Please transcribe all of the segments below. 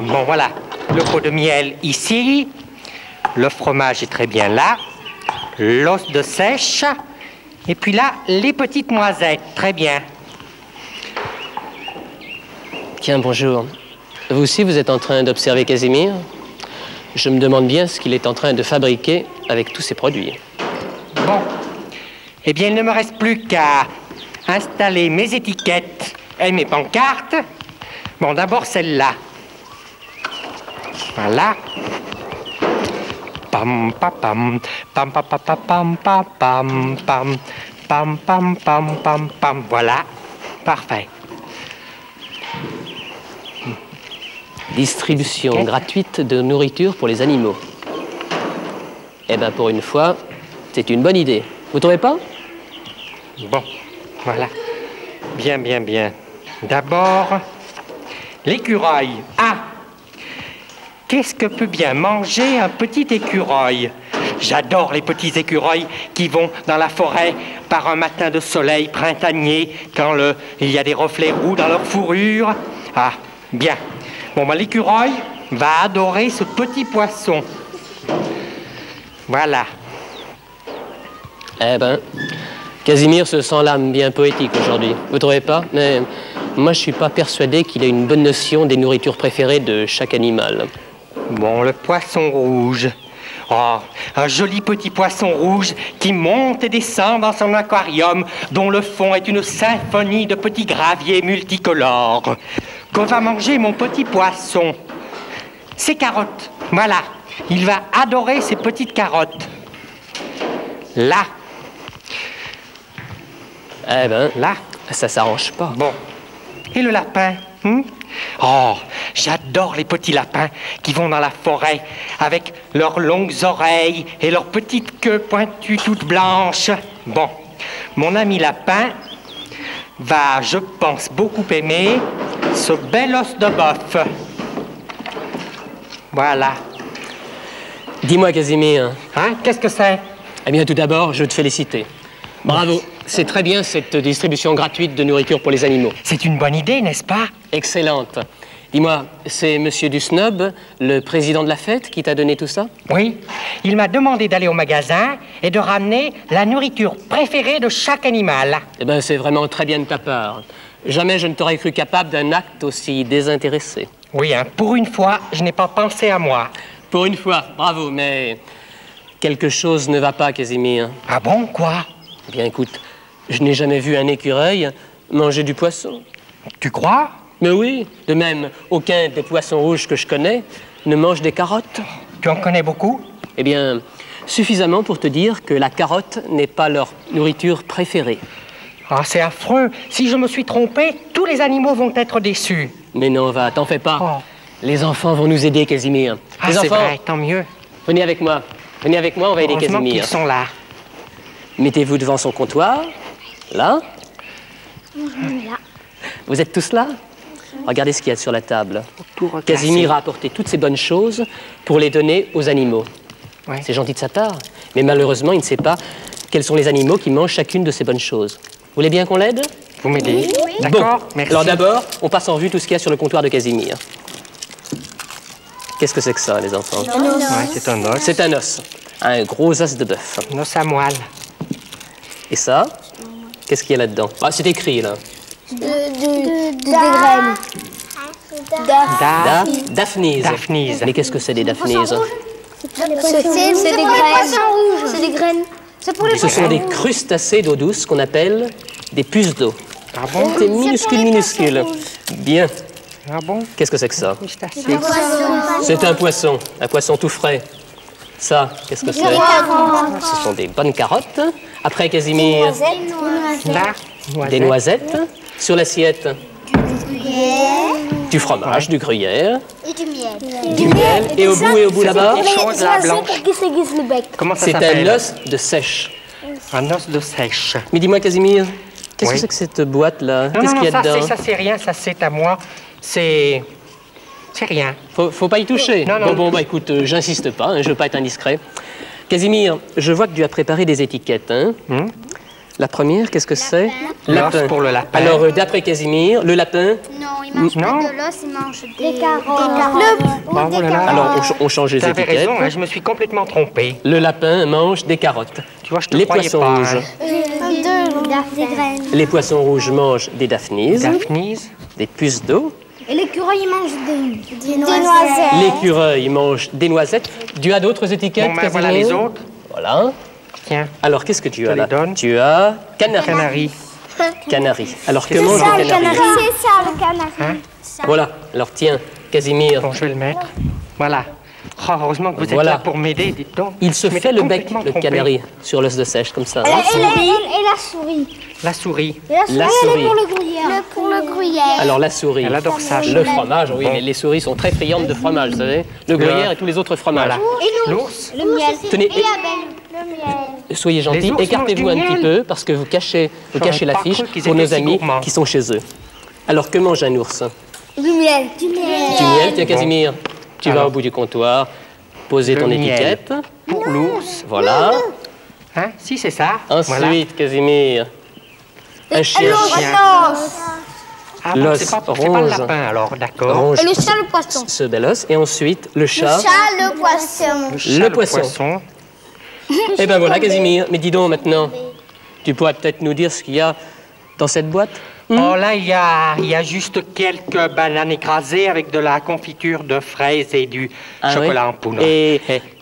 Bon, voilà, le pot de miel ici, le fromage est très bien là, l'os de sèche, et puis là, les petites noisettes, très bien. Tiens, bonjour. Vous aussi, vous êtes en train d'observer Casimir? Je me demande bien ce qu'il est en train de fabriquer avec tous ces produits. Bon, eh bien, il ne me reste plus qu'à installer mes étiquettes et mes pancartes. Bon, d'abord celle-là. Voilà. Pam pam pam pam pam pam pam pam pam pam pam pam pam pam pam. Voilà, parfait. Distribution gratuite de nourriture pour les animaux. Eh bien, pour une fois, c'est une bonne idée. Vous trouvez pas? Bon, voilà. Bien, bien, bien. D'abord, l'écureuil. Ah! Qu'est-ce que peut bien manger un petit écureuil? J'adore les petits écureuils qui vont dans la forêt par un matin de soleil printanier quand il y a des reflets roux dans leur fourrure. Ah, bien. Bon, ben, l'écureuil va adorer ce petit poisson. Voilà. Eh ben, Casimir se sent l'âme bien poétique aujourd'hui. Vous trouvez pas? Mais moi, je suis pas persuadé qu'il ait une bonne notion des nourritures préférées de chaque animal. Bon, le poisson rouge. Oh, un joli petit poisson rouge qui monte et descend dans son aquarium, dont le fond est une symphonie de petits graviers multicolores. Que va manger mon petit poisson? Ces carottes. Voilà. Il va adorer ces petites carottes. Là. Eh ben, Là. ça s'arrange pas. Bon. Et le lapin? Oh, j'adore les petits lapins qui vont dans la forêt avec leurs longues oreilles et leurs petites queues pointues toutes blanches. Bon, mon ami lapin va, je pense, beaucoup aimer ce bel os de bœuf. Voilà. Dis-moi, Casimir. Hein? Qu'est-ce que c'est? Eh bien, tout d'abord, je veux te féliciter. Bravo. C'est très bien, cette distribution gratuite de nourriture pour les animaux. C'est une bonne idée, n'est-ce pas? Excellente. Dis-moi, c'est Monsieur Dusnob, le président de la fête, qui t'a donné tout ça? Oui. Il m'a demandé d'aller au magasin et de ramener la nourriture préférée de chaque animal. Eh bien, c'est vraiment très bien de ta part. Jamais je ne t'aurais cru capable d'un acte aussi désintéressé. Oui, hein, pour une fois, je n'ai pas pensé à moi. Pour une fois, bravo, mais quelque chose ne va pas, Casimir. Ah bon, quoi? Eh bien, écoute, je n'ai jamais vu un écureuil manger du poisson. Tu crois? Mais oui, de même, aucun des poissons rouges que je connais ne mange des carottes. Tu en connais beaucoup? Eh bien, suffisamment pour te dire que la carotte n'est pas leur nourriture préférée. Ah, c'est affreux. Si je me suis trompé, tous les animaux vont être déçus. Mais non, va, t'en fais pas. Oh. Les enfants vont nous aider, Casimir. Ah, les c'est enfants, vrai, tant mieux. venez avec moi. Venez avec moi, on va aider Heureusement Casimir. qu'ils sont là. Mettez-vous devant son comptoir. Là. Vous êtes tous là? Regardez ce qu'il y a sur la table. Casimir a apporté toutes ces bonnes choses pour les donner aux animaux. Ouais. C'est gentil de sa part. Mais malheureusement, il ne sait pas quels sont les animaux qui mangent chacune de ces bonnes choses. Vous voulez bien qu'on l'aide? Vous m'aidez? Oui. D'accord, Bon. merci. Alors d'abord, on passe en revue tout ce qu'il y a sur le comptoir de Casimir. Qu'est-ce que c'est que ça, les enfants? Ouais, c'est un os. C'est un os. Un gros os de bœuf. Un os à moelle. Et ça? Qu'est-ce qu'il y a là-dedans? Ah, c'est écrit, là. Des graines. Daphnis. Daphnis. Mais qu'est-ce que c'est des daphnis? C'est des graines. C'est des graines. C'est pour les Ce sont des crustacés d'eau douce qu'on appelle des puces d'eau. Ah bon? C'est minuscule, minuscule. Bien. Ah bon? Qu'est-ce que c'est que ça? Crustacés. C'est un poisson tout frais. Ça, qu'est-ce que c'est? Ce sont des bonnes carottes. Après, Casimir, Là, des noisettes. Sur l'assiette, du fromage, du gruyère, Et du miel. du miel. Et au bout là-bas, des choses là blanches. Comment ça c'est s'appelle? un os de sèche. Un os de sèche. Mais dis-moi, Casimir, qu'est-ce Oui. que c'est que cette boîte-là? Non, Qu'est-ce non, qu'il y a dedans? ça c'est rien, ça c'est à moi. C'est rien. Faut pas y toucher. Non, non. Bon, bah écoute, j'insiste pas, hein, je veux pas être indiscret. Casimir, je vois que tu as préparé des étiquettes, hein? La première, qu'est-ce que c'est? L'os pour le lapin. Alors, d'après Casimir, le lapin? Non, il mange pas de l'os, il mange des carottes. Oh là là. Alors, on change les T'avais étiquettes. raison, hein, je me suis complètement trompé. Le lapin mange des carottes. Tu vois, je te Les croyais poissons pas. rouges. Des graines. Les poissons rouges mangent des daphnises, Daphnis. des puces d'eau. Et l'écureuil, il mange des noisettes. L'écureuil mange des noisettes. Tu as d'autres étiquettes, Bon, ben Casimir? voilà les autres. Voilà. Tiens, Alors, qu'est-ce que tu Je as les là? donne. Tu as canari. canari. Canari. Alors, que C'est mange ça, le canari? C'est ça, le canari. Hein? Voilà. Alors, tiens, Casimir. Bon, je vais le mettre. Voilà. Oh, heureusement que vous êtes Voilà. là pour m'aider, dites donc. Il se Je m'étais fait le bec, complètement le trompé. canari, sur l'os de sèche, comme ça. Et la souris. La souris. La souris. Pour le gruyère. Pour le gruyère. Alors, la souris. Elle adore ça. Le fromage, oui, Bon. mais les souris sont très friandes de fromage, vous savez. Le gruyère et tous les autres fromages. Voilà. L'ours. Le miel. Tenez, Et le miel. soyez Les gentils, ours écartez-vous mangent un du petit miel. peu parce que vous cachez J'aurais pas l'affiche cru qu'ils pour étaient nos si amis gourmands. qui sont chez eux. Alors, que mange un ours? Du miel. Du miel. Du miel, tiens, Casimir. Tu vas Alors. au bout du comptoir, poser Le ton miel. étiquette. Pour l'ours. Voilà. Hein? Si, c'est ça. Ensuite, Voilà. Casimir, un chien Ah, bon, l'os c'est pas le ronge. lapin, alors, d'accord. ronge Et le chat, le poisson. ce bel os. Et ensuite, le chat. Le poisson. Chat, le poisson. Eh ben voilà, Casimir. Mais dis donc maintenant, tu pourrais peut-être nous dire ce qu'il y a dans cette boîte? Oh là, il y a juste quelques bananes écrasées avec de la confiture de fraises et du Ah chocolat oui. en poudre. Et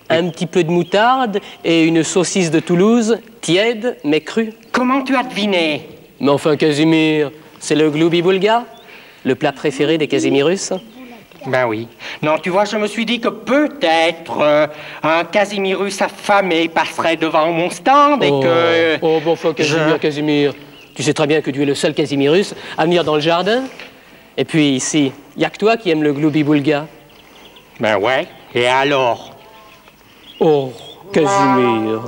un petit peu de moutarde et une saucisse de Toulouse, tiède mais crue. Comment tu as deviné? Mais enfin, Casimir, c'est le gloubi-boulga, le plat préféré des Casimirus. Ben oui. Non, tu vois, je me suis dit que peut-être un Casimirus affamé passerait devant mon stand et que... Oh, bon, enfin, Casimir, Casimir. Tu sais très bien que tu es le seul Casimirus à venir dans le jardin. Et puis ici, il n'y a que toi qui aimes le gloubi-boulga. Ben ouais. Et alors? Oh, Casimir.